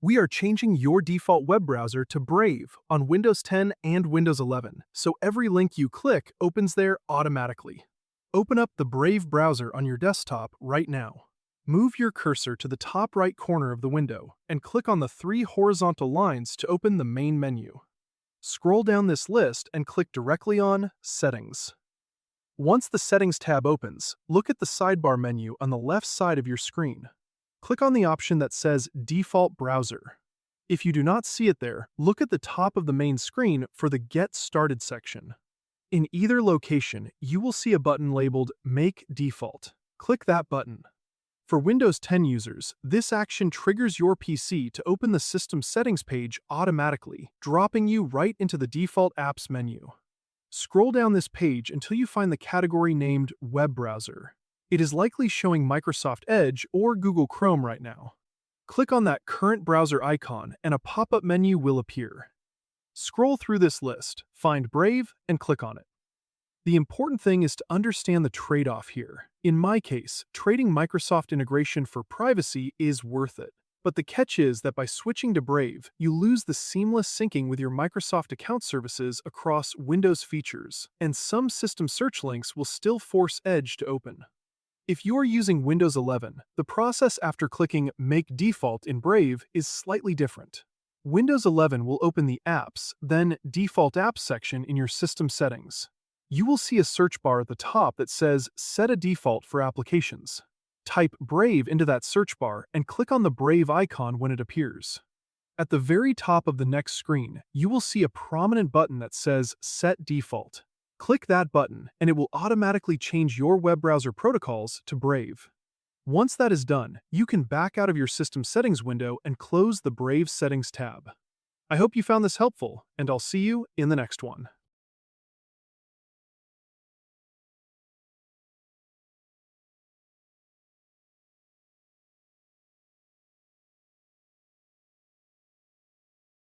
We are changing your default web browser to Brave on Windows 10 and Windows 11, so every link you click opens there automatically. Open up the Brave browser on your desktop right now. Move your cursor to the top right corner of the window and click on the three horizontal lines to open the main menu. Scroll down this list and click directly on Settings. Once the Settings tab opens, look at the sidebar menu on the left side of your screen. Click on the option that says Default Browser. If you do not see it there, look at the top of the main screen for the Get Started section. In either location, you will see a button labeled Make Default. Click that button. For Windows 10 users, this action triggers your PC to open the System Settings page automatically, dropping you right into the Default Apps menu. Scroll down this page until you find the category named Web Browser. It is likely showing Microsoft Edge or Google Chrome right now. Click on that current browser icon and a pop-up menu will appear. Scroll through this list, find Brave, and click on it. The important thing is to understand the trade-off here. In my case, trading Microsoft integration for privacy is worth it. But the catch is that by switching to Brave, you lose the seamless syncing with your Microsoft account services across Windows features, and some system search links will still force Edge to open. If you are using Windows 11, the process after clicking Make Default in Brave is slightly different. Windows 11 will open the Apps, then Default Apps section in your system settings. You will see a search bar at the top that says Set a Default for Applications. Type Brave into that search bar and click on the Brave icon when it appears. At the very top of the next screen, you will see a prominent button that says Set Default. Click that button and it will automatically change your web browser protocols to Brave. Once that is done, you can back out of your system settings window and close the Brave Settings tab. I hope you found this helpful, and I'll see you in the next one.